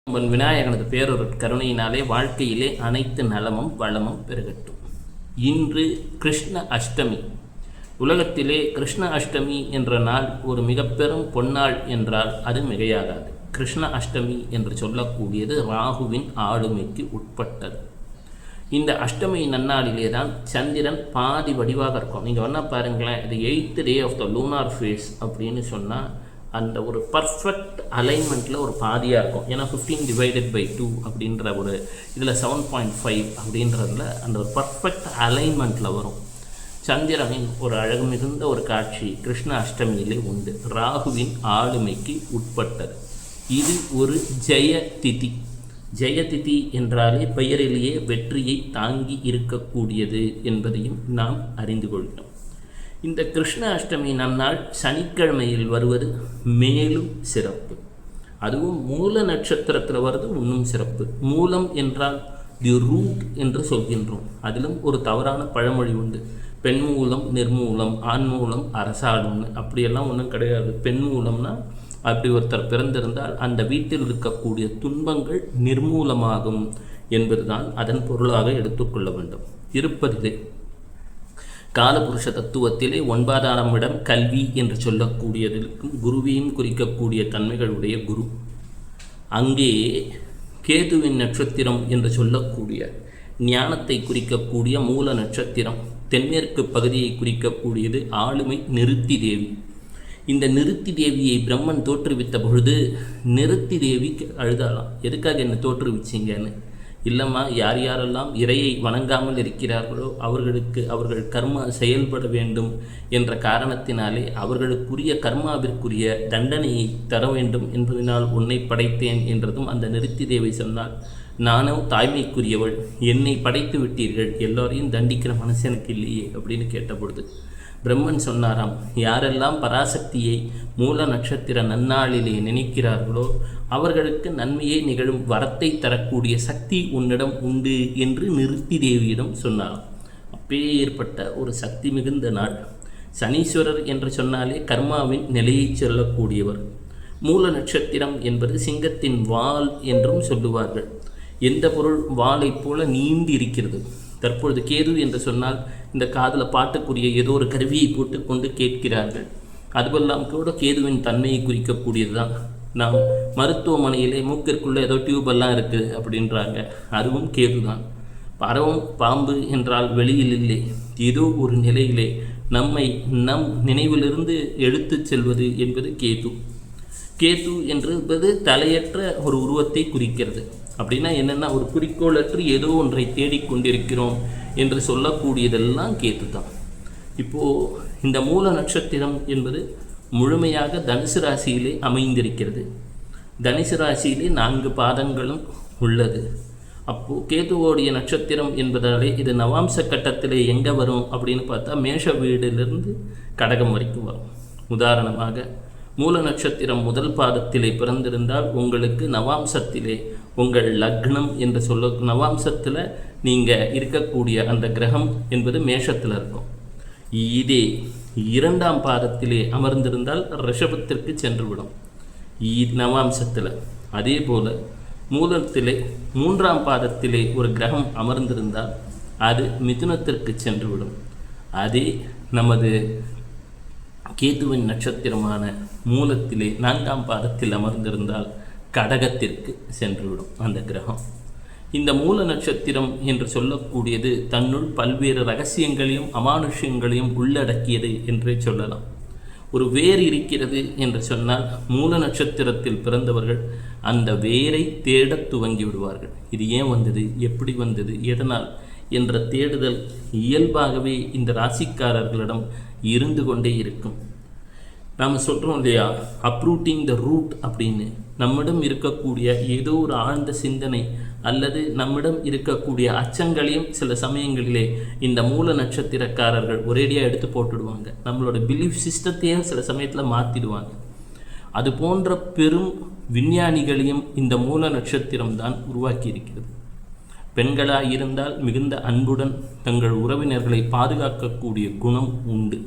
விநாயகனது பேரொரு கருணையினாலே வாழ்க்கையிலே அனைத்து நலமும் வளமும் பெருகட்டும். இன்று கிருஷ்ண அஷ்டமி. உலகத்திலே கிருஷ்ண அஷ்டமி என்ற நாள் ஒரு மிக பெரும் பொன்னாள் என்றால் அது மிகையாகாது. கிருஷ்ண அஷ்டமி என்று சொல்லக்கூடியது ராகுவின் ஆளுமைக்கு உட்பட்டது. இந்த அஷ்டமி நன்னாளிலே தான் சந்திரன் பாதி வடிவாக இருக்கும். நீங்கள் வேணா பாருங்களேன், இது 8th day of the lunar phase அப்படின்னு சொன்னால் அந்த ஒரு பர்ஃபெக்ட் அலைன்மெண்ட்டில் ஒரு பாதியாக இருக்கும். ஏன்னா 15/2 அப்படின்ற ஒரு இதில் 7.5 அப்படின்றதில் அந்த ஒரு பர்ஃபெக்ட் அலைன்மெண்ட்டில் வரும். சந்திரனின் ஒரு அழகு மிகுந்த ஒரு காட்சி கிருஷ்ண அஷ்டமியிலே உண்டு. ராகுவின் ஆளுமைக்கு உட்பட்டது. இது ஒரு ஜெய திதி. ஜெயதிதி என்றாலே பெயரிலேயே வெற்றியை தாங்கி இருக்கக்கூடியது என்பதையும் நாம் அறிந்து கொள்கிறோம். இந்த கிருஷ்ண அஷ்டமி நன்னாள் சனிக்கிழமையில் வருவது மேலும் சிறப்பு. அதுவும் மூல நட்சத்திரத்தில் வருது இன்னும் சிறப்பு. மூலம் என்றால் தி ரூட் என்று சொல்கின்றோம். அதிலும் ஒரு தவறான பழமொழி உண்டு. பெண் மூலம் நிர்மூலம், ஆண் மூலம் அரசாடும்னு. அப்படியெல்லாம் ஒன்றும் கிடையாது. பெண் மூலம்னா அப்படி ஒருத்தர் பிறந்திருந்தால் அந்த வீட்டில் இருக்கக்கூடிய துன்பங்கள் நிர்மூலமாகும் என்பதுதான் அதன் பொருளாக எடுத்துக்கொள்ள வேண்டும். இருப்பதிலே காலபுருஷ தத்துவத்திலே 9ஆம் இடம் கல்வி என்று சொல்லக்கூடியதற்கும் குருவையும் குறிக்கக்கூடிய தன்மைகளுடைய குரு. அங்கே கேதுவின் நட்சத்திரம் என்று சொல்லக்கூடிய ஞானத்தை குறிக்கக்கூடிய மூல நட்சத்திரம், தென்மேற்கு பகுதியை குறிக்கக்கூடியது ஆளுமை நிருத்தி தேவி. இந்த நிருத்தி தேவியை பிரம்மன் தோற்றுவித்த பொழுது நிருத்தி தேவி அழுதாலாம், எதுக்காக என்னை தோற்றுவிச்சிங்கன்னு. இல்லைம்மா, யார் யாரெல்லாம் இறையை வணங்காமல் இருக்கிறார்களோ அவர்கள் கர்மா செயல்பட வேண்டும் என்ற காரணத்தினாலே அவர்களுக்குரிய கர்மாவிற்குரிய தண்டனையை தர வேண்டும் என்பதனால் உன்னை படைத்தேன் என்றதும் அந்த நிருத்தி தேவி சொன்னால், நானும் தாய்மைக்குரியவள், என்னை படைத்து விட்டீர்கள், எல்லோரையும் தண்டிக்கிற மனசு எனக்கு இல்லையே அப்படின்னு கேட்டபொழுது பிரம்மன் சொன்னாராம், யாரெல்லாம் பராசக்தியை மூல நட்சத்திர நன்னாளிலே நினைக்கிறார்களோ அவர்களுக்கு நன்மையே நிகழும் வரத்தை தரக்கூடிய சக்தி உன்னிடம் உண்டு என்று நிருத்தி தேவியிடம் சொன்னாராம். அப்பேற்பட்ட ஒரு சக்தி மிகுந்த நாள். சனீஸ்வரர் என்று சொன்னாலே கர்மாவின் நிலையை சொல்லக்கூடியவர். மூல நட்சத்திரம் என்பது சிங்கத்தின் வால் என்றும் சொல்லுவார்கள். எந்த பொருள் வாளை போல நீண்டு இருக்கிறது. தற்பொழுது கேது என்று சொன்னால் இந்த காதில் பாட்டுக்குரிய ஏதோ ஒரு கருவியை போட்டு கொண்டு கேட்கிறார்கள். அதுவெல்லாம் கூட கேதுவின் தன்மையை குறிக்கக்கூடியது தான். நாம் மருத்துவமனையிலே மூக்கிற்குள்ளே ஏதோ டியூபெல்லாம் இருக்குது அப்படின்றாங்க, அதுவும் கேது தான். பறவும் பாம்பு என்றால் வெளியில் இல்லை, ஏதோ ஒரு நிலையிலே நம்மை நம் நினைவிலிருந்து எடுத்துச் செல்வது என்பது கேது. கேது என்பது தலையற்ற ஒரு உருவத்தை குறிக்கிறது. அப்படின்னா என்னென்னா, ஒரு குறிக்கோளற்று ஏதோ ஒன்றை தேடிக்கொண்டிருக்கிறோம் என்று சொல்லக்கூடியதெல்லாம் கேத்து தான். இப்போது இந்த மூல நட்சத்திரம் என்பது முழுமையாக தனுசு ராசியிலே அமைந்திருக்கிறது. தனுசு ராசியிலே 4 பாதங்களும் உள்ளது. அப்போது கேதுவோடைய நட்சத்திரம் என்பதாலே இது நவாம்ச கட்டத்திலே எங்கே வரும் அப்படின்னு பார்த்தா மேஷ வீடிலிருந்து கடகம் வரைக்கும் வரும். உதாரணமாக மூல நட்சத்திரம் முதல் பாதத்திலே பிறந்திருந்தால் உங்களுக்கு நவாம்சத்திலே உங்கள் லக்னம் என்று சொல்ல, நவாம்சத்தில் நீங்கள் இருக்கக்கூடிய அந்த கிரகம் என்பது மேஷத்தில் இருக்கும். இதே 2ஆம் பாதத்திலே அமர்ந்திருந்தால் ரிஷபத்திற்கு சென்றுவிடும் நவாம்சத்தில். அதே போல் மூலத்திலே 3ஆம் பாதத்திலே ஒரு கிரகம் அமர்ந்திருந்தால் அது மிதுனத்திற்கு சென்றுவிடும். அதே நமது கேதுவின் நட்சத்திரமான மூலத்திலே 4ஆம் பாதத்தில் அமர்ந்திருந்தால் கடகத்திற்கு சென்றுவிடும் அந்த கிரகம். இந்த மூல நட்சத்திரம் என்று சொல்லக்கூடியது தன்னுள் பல்வேறு ரகசியங்களையும் அமானுஷ்யங்களையும் உள்ளடக்கியது என்றே சொல்லலாம். ஒரு வேர் இருக்கிறது என்று சொன்னால் மூல நட்சத்திரத்தில் பிறந்தவர்கள் அந்த வேரை தேடத் துவங்கி விடுவார்கள். இது ஏன் வந்தது, எப்படி வந்தது, எதனால் என்ற தேடுதல் இயல்பாகவே இந்த ராசிக்காரர்களிடம் இருந்து கொண்டே இருக்கும். நாம் சொல்கிறோம் இல்லையா, அப்ரூட்டிங் த ரூட் அப்படின்னு. நம்மிடம் இருக்கக்கூடிய ஏதோ ஒரு ஆழ்ந்த சிந்தனை அல்லது நம்மிடம் இருக்கக்கூடிய அச்சங்களையும் சில சமயங்களிலே இந்த மூல நட்சத்திரக்காரர்கள் ஒரேடியாக எடுத்து போட்டுடுவாங்க. நம்மளோட பிலீஃப் சிஸ்டத்தையும் சில சமயத்தில் மாற்றிடுவாங்க. அது போன்ற பெரும் விஞ்ஞானிகளையும் இந்த மூல நட்சத்திரம் தான் உருவாக்கி இருக்கிறது. பெண்களாக இருந்தால் மிகுந்த அன்புடன் தங்கள் உறவினர்களை பாதுகாக்கக்கூடிய குணம் உண்டு.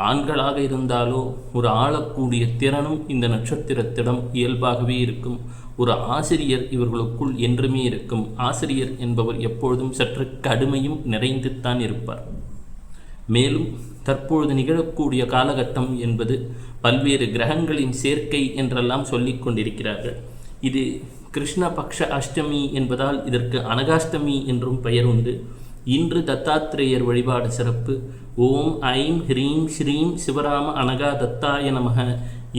ஆண்களாக இருந்தாலோ ஒரு ஆளக்கூடிய திறனும் இந்த நட்சத்திரத்திடம் இயல்பாகவே இருக்கும். ஒரு ஆசிரியர் இவர்களுக்குள் என்றுமே இருக்கும். ஆசிரியர் என்பவர் எப்பொழுதும் சற்று கடுமையும் நிறைந்துத்தான் இருப்பார். மேலும் தற்பொழுது நிகழக்கூடிய காலகட்டம் என்பது பல்வேறு கிரகங்களின் சேர்க்கை என்றெல்லாம் சொல்லிக் கொண்டிருக்கிறார்கள். இது கிருஷ்ணபக்ஷ அஷ்டமி என்பதால் இதற்கு அனகாஷ்டமி என்றும் பெயர் உண்டு. இன்று தத்தாத்திரேயர் வழிபாடு சிறப்பு. ஓம் ஐம் ஹ்ரீம் ஸ்ரீம் சிவராம அனகா தத்தாய நமக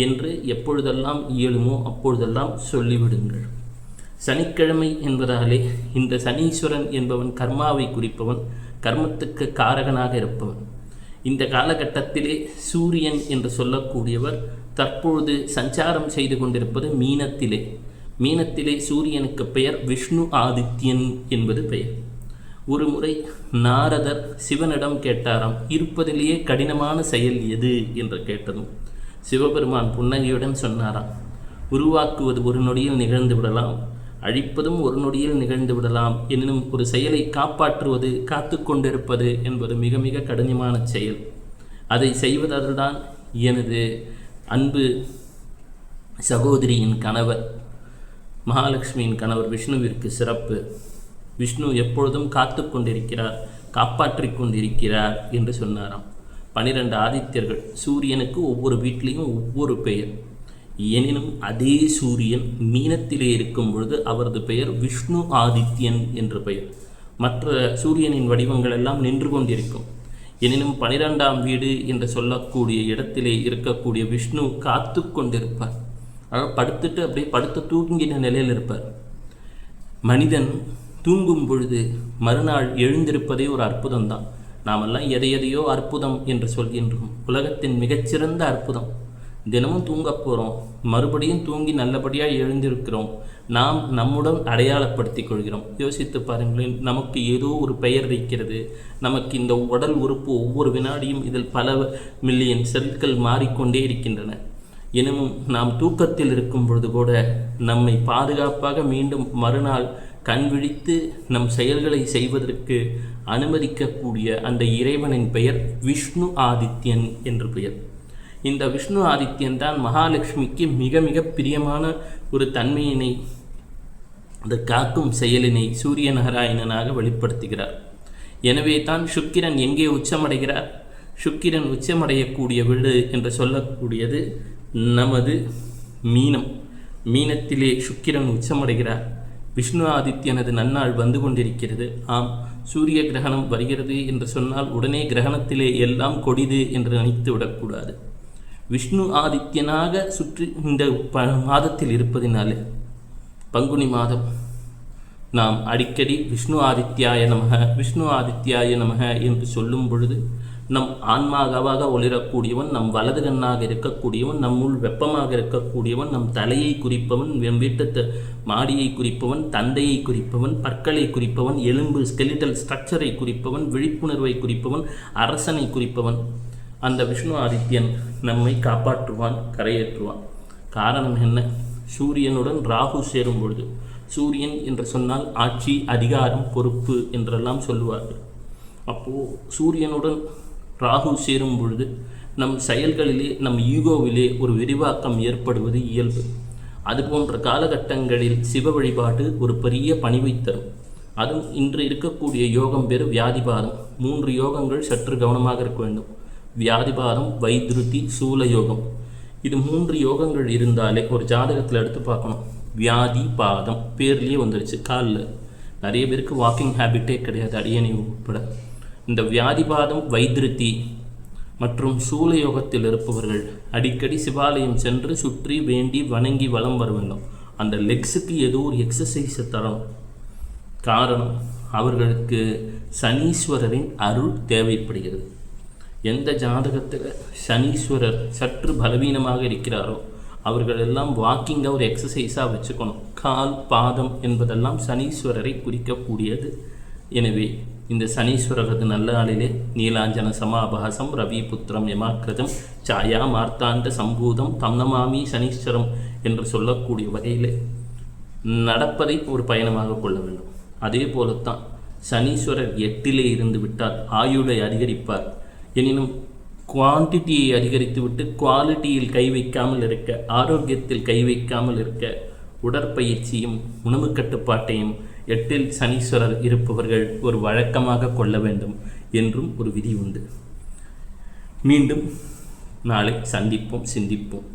என்று எப்பொழுதெல்லாம் இயலுமோ அப்பொழுதெல்லாம் சொல்லிவிடுங்கள். சனிக்கிழமை என்பதாலே இந்த சனீஸ்வரன் என்பவன் கர்மாவை குறிப்பவன், கர்மத்துக்கு காரகனாக இருப்பவன். இந்த காலகட்டத்திலே சூரியன் என்று சொல்லக்கூடியவர் தற்பொழுது சஞ்சாரம் செய்து கொண்டிருப்பது மீனத்திலே. மீனத்திலே சூரியனுக்கு பெயர் விஷ்ணு ஆதித்யன் என்பது பெயர். ஒரு முறை நாரதர் சிவனிடம் கேட்டாராம், இருப்பதிலேயே கடினமான செயல் எது என்று கேட்டதும் சிவபெருமான் புன்னகையுடன் சொன்னாராம், உருவாக்குவது ஒரு நொடியில் நிகழ்ந்து விடலாம், அழிப்பதும் ஒரு நொடியில் நிகழ்ந்து விடலாம், எனினும் ஒரு செயலை காப்பாற்றுவது, காத்து கொண்டிருப்பது என்பது மிக மிக கடினமான செயல். அதை செய்வதால்தான் எனது அன்பு சகோதரியின் கணவர் மகாலட்சுமியின் கணவர் விஷ்ணுவிற்கு சிறப்பு. விஷ்ணு எப்பொழுதும் காத்து கொண்டிருக்கிறார், காப்பாற்றி கொண்டிருக்கிறார் என்று சொன்னாராம். 12 ஆதித்யர்கள். சூரியனுக்கு ஒவ்வொரு வீட்டிலையும் ஒவ்வொரு பெயர். எனினும் அதே சூரியன் மீனத்திலே இருக்கும் பொழுது அவரது பெயர் விஷ்ணு ஆதித்யன் என்று பெயர். மற்ற சூரியனின் வடிவங்கள் எல்லாம் நின்று கொண்டிருக்கும். எனினும் 12ஆம் வீடு என்று சொல்லக்கூடிய இடத்திலே இருக்கக்கூடிய விஷ்ணு காத்து கொண்டிருப்பார். படுத்துட்டு அப்படியே படுத்து தூங்கின நிலையில் இருப்பார். மனிதன் தூங்கும் பொழுது மறுநாள் எழுந்திருப்பதே ஒரு அற்புதம்தான். நாமெல்லாம் எதையோ அற்புதம் என்று சொல்கின்றோம். உலகத்தின் மிகச்சிறந்த அற்புதம். தினமும் தூங்க போகிறோம், மறுபடியும் தூங்கி நல்லபடியாக எழுந்திருக்கிறோம். நாம் நம்முடன் அடையாளப்படுத்தி கொள்கிறோம். யோசித்து பாருங்களேன், நமக்கு ஏதோ ஒரு பெயர் இருக்கிறது. நமக்கு இந்த உடல் உறுப்பு ஒவ்வொரு வினாடியும் இதில் பல மில்லியன் செல்கள் மாறிக்கொண்டே இருக்கின்றன. எனினும் நாம் தூக்கத்தில் இருக்கும் பொழுது கூட நம்மை பாதுகாப்பாக மீண்டும் மறுநாள் கண் விழித்து நம் செயல்களை செய்வதற்கு அனுமதிக்கக்கூடிய அந்த இறைவனின் பெயர் விஷ்ணு ஆதித்யன் என்று பெயர். இந்த விஷ்ணு ஆதித்யன் தான் மகாலட்சுமிக்கு மிக மிக பிரியமான ஒரு தன்மையினை, அந்த காக்கும் செயலினை சூரிய நாராயணனாக வெளிப்படுத்துகிறார். எனவே தான் சுக்கிரன் எங்கே உச்சமடைகிறார்? சுக்கிரன் உச்சமடையக்கூடிய வீடு என்று சொல்லக்கூடியது நமது மீனம். மீனத்திலே சுக்கிரன் உச்சமடைகிறார். விஷ்ணு ஆதித்யனது நன்னாள் வந்து கொண்டிருக்கிறது. ஆம், சூரிய கிரகணம் வருகிறது என்று சொன்னால் உடனே கிரகணத்திலே எல்லாம் கொடிது என்று நினைத்து விடக்கூடாது. விஷ்ணு ஆதித்யனாக சுற்றி இந்த மாதத்தில் இருப்பதினாலே பங்குனி மாதம் நாம் அடிக்கடி விஷ்ணு ஆதித்யாய நமக, விஷ்ணு ஆதித்யாய நமக என்று சொல்லும் பொழுது நம் ஆன்மாவாக ஒளிரக்கூடியவன், நம் வலது கண்ணாக இருக்கக்கூடியவன், நம்முள் வெப்பமாக இருக்கக்கூடியவன், நம் தலையை குறிப்பவன், நம் வீட்டு மாடியை குறிப்பவன், தந்தையை குறிப்பவன், பற்களை குறிப்பவன், எலும்பு ஸ்கெலிட்டல் ஸ்ட்ரக்சரை குறிப்பவன், விழிப்புணர்வை குறிப்பவன், அரசனை குறிப்பவன். அந்த விஷ்ணு ஆதித்யன் நம்மை காப்பாற்றுவான், கரையேற்றுவான். காரணம் என்ன? சூரியனுடன் ராகு சேரும் பொழுது, சூரியன் என்று சொன்னால் ஆட்சி, அதிகாரம், பொறுப்பு என்றெல்லாம் சொல்லுவார்கள். அப்போது சூரியனுடன் ராகு சேரும் பொழுது நம் செயல்களிலே, நம் ஈகோவிலே ஒரு விரிவாக்கம் ஏற்படுவது இயல்பு. அதுபோன்ற காலகட்டங்களில் சிவ வழிபாடு ஒரு பெரிய பணிவை தரும். அதுவும் இன்று இருக்கக்கூடிய யோகம் பேர் வியாதிபாதம். 3 யோகங்கள் சற்று கவனமாக இருக்க வேண்டும். வியாதிபாதம், வைத்ருதி, சூல யோகம். இது 3 யோகங்கள் இருந்தாலே ஒரு ஜாதகத்தில் எடுத்து பார்க்கணும். வியாதி பாதம் பேர்லேயே வந்துடுச்சு. காலில் நிறைய பேருக்கு வாக்கிங் ஹேபிட்டே கிடையாது, அடியணி உட்பட. இந்த வியாதிபாதம், வைத்ருதி மற்றும் சூல யோகத்தில் இருப்பவர்கள் அடிக்கடி சிவாலயம் சென்று சுற்றி வேண்டி வணங்கி வலம் வர வேண்டும். அந்த லெக்ஸுக்கு ஏதோ ஒரு எக்ஸசைஸை தரணும். காரணம், அவர்களுக்கு சனீஸ்வரரின் அருள் தேவைப்படுகிறது. எந்த ஜாதகத்தில் சனீஸ்வரர் சற்று பலவீனமாக இருக்கிறாரோ அவர்கள் எல்லாம் வாக்கிங்காக ஒரு எக்ஸசைஸாக வச்சுக்கணும். கால், பாதம் என்பதெல்லாம் சனீஸ்வரரை குறிக்கக்கூடியது. எனவே இந்த சனீஸ்வரரது நல்ல நாளிலே நீலாஞ்சன சமாபாசம் ரவி புத்திரம் யமாக்கிரதம் சாயா மார்த்தாண்ட சம்பூதம் தம்னமாமி சனீஸ்வரம் என்று சொல்லக்கூடிய வகையிலே நடப்பதை ஒரு பயணமாக கொள்ள வேண்டும். அதே போலத்தான் சனீஸ்வரர் 8 இருந்து விட்டால் ஆயுளை அதிகரிப்பார். எனினும் குவான்டிட்டியை அதிகரித்து விட்டு குவாலிட்டியில் கை வைக்காமல் இருக்க, ஆரோக்கியத்தில் கை வைக்காமல் இருக்க உடற்பயிற்சியும் உணவு கட்டுப்பாட்டையும் 8ல் சனீஸ்வரர் இருப்பவர்கள் ஒரு வழக்கமாக கொள்ள வேண்டும் என்றும் ஒரு விதி உண்டு. மீண்டும் நாளை சந்திப்போம், சிந்திப்போம்.